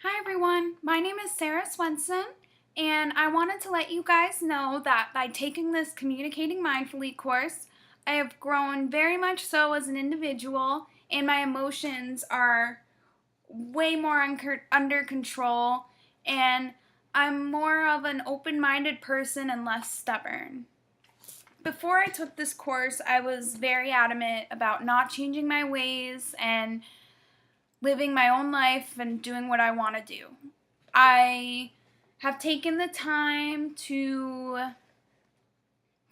Hi everyone, my name is Sarah Swenson, and I wanted to let you guys know that by taking this Communicating Mindfully course, I have grown very much so as an individual, and my emotions are way more under control, and I'm more of an open minded person and less stubborn. Before I took this course, I was very adamant about not changing my ways and living my own life and doing what I want to do. I have taken the time to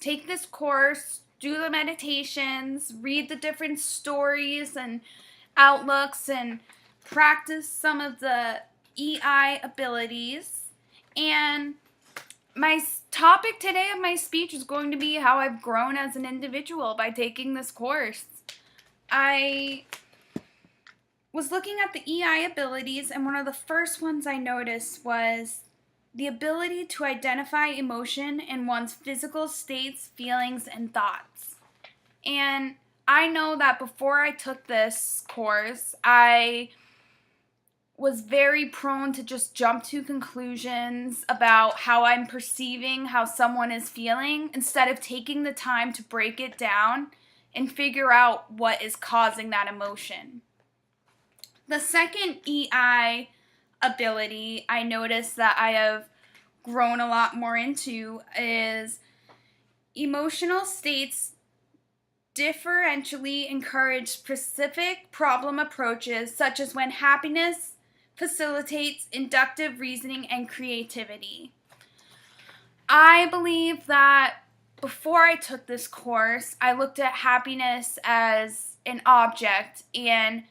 take this course, do the meditations, read the different stories and outlooks, and practice some of the EI abilities. And my topic today of my speech is going to be how I've grown as an individual by taking this course. I was looking at the EI abilities, and one of the first ones I noticed was the ability to identify emotion in one's physical states, feelings, and thoughts. And I know that before I took this course, I was very prone to just jump to conclusions about how I'm perceiving how someone is feeling instead of taking the time to break it down and figure out what is causing that emotion. The second EI ability I noticed that I have grown a lot more into is emotional states differentially encourage specific problem approaches, such as when happiness facilitates inductive reasoning and creativity. I believe that before I took this course, I looked at happiness as an object, and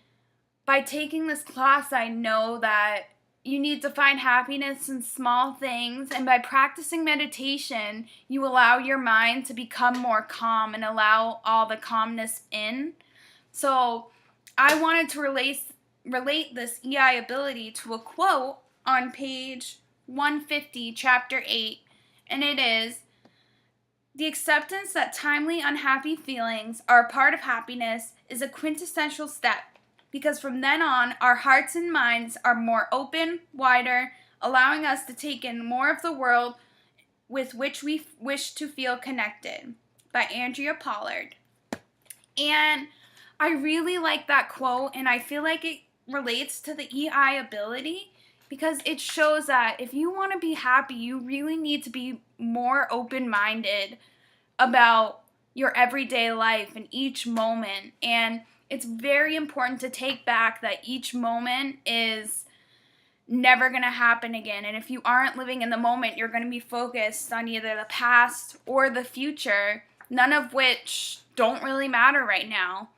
by taking this class, I know that you need to find happiness in small things, and by practicing meditation, you allow your mind to become more calm and allow all the calmness in. So, I wanted to relate this EI ability to a quote on page 150, chapter 8, and it is: the acceptance that timely unhappy feelings are a part of happiness is a quintessential step, because from then on, our hearts and minds are more open, wider, allowing us to take in more of the world with which we wish to feel connected. By Andrea Pollard. And I really like that quote, and I feel like it relates to the EI ability because it shows that if you want to be happy, you really need to be more open minded about your everyday life and each moment. And it's very important to take back that each moment is never going to happen again. And if you aren't living in the moment, you're going to be focused on either the past or the future, none of which don't really matter right now.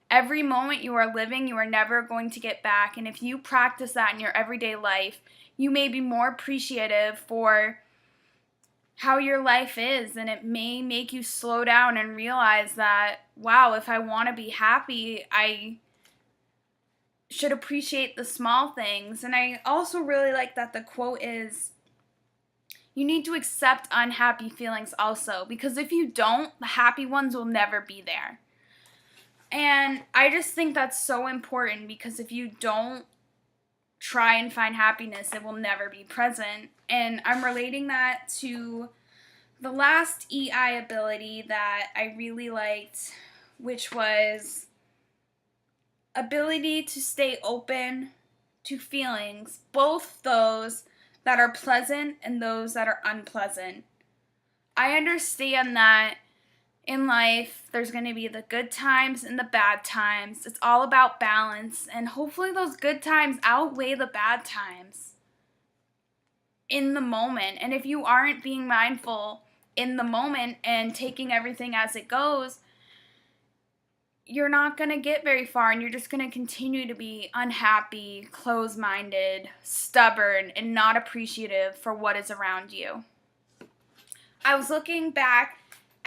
Every moment you are living, you are never going to get back. And if you practice that in your everyday life, you may be more appreciative for how your life is, and it may make you slow down and realize that, wow, if I want to be happy, I should appreciate the small things. And I also really like that the quote is, you need to accept unhappy feelings also, because if you don't, the happy ones will never be there. And I just think that's so important, because if you don't try and find happiness, it will never be present. And I'm relating that to the last EI ability that I really liked, which was ability to stay open to feelings, both those that are pleasant and those that are unpleasant. I understand that in life, there's going to be the good times and the bad times. It's all about balance, and hopefully those good times outweigh the bad times in the moment. And if you aren't being mindful in the moment and taking everything as it goes, you're not going to get very far, and you're just going to continue to be unhappy, closed-minded, stubborn, and not appreciative for what is around you. I was looking back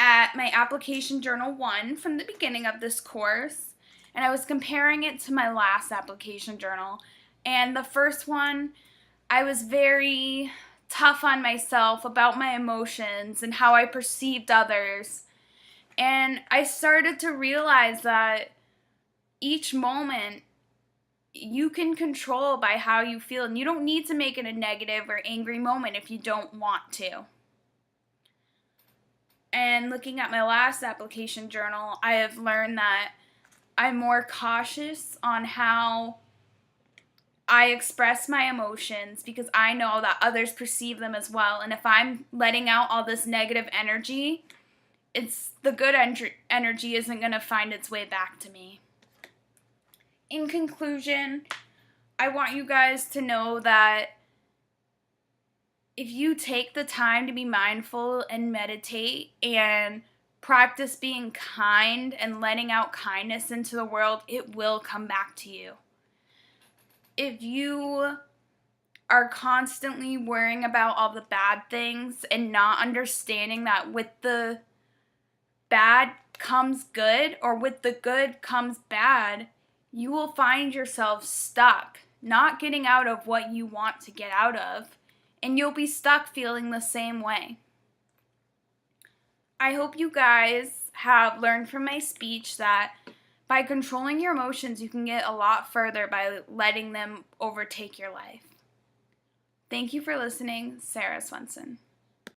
at my application journal 1 from the beginning of this course, and I was comparing it to my last application journal. And the first one, I was very tough on myself about my emotions and how I perceived others. And I started to realize that each moment you can control by how you feel, and you don't need to make it a negative or angry moment if you don't want to. And looking at my last application journal, I have learned that I'm more cautious on how I express my emotions because I know that others perceive them as well. And if I'm letting out all this negative energy, the good energy isn't going to find its way back to me. In conclusion, I want you guys to know that if you take the time to be mindful and meditate and practice being kind and letting out kindness into the world, it will come back to you. If you are constantly worrying about all the bad things and not understanding that with the bad comes good, or with the good comes bad, you will find yourself stuck, not getting out of what you want to get out of, and you'll be stuck feeling the same way. I hope you guys have learned from my speech that by controlling your emotions, you can get a lot further by letting them overtake your life. Thank you for listening. Sarah Swenson.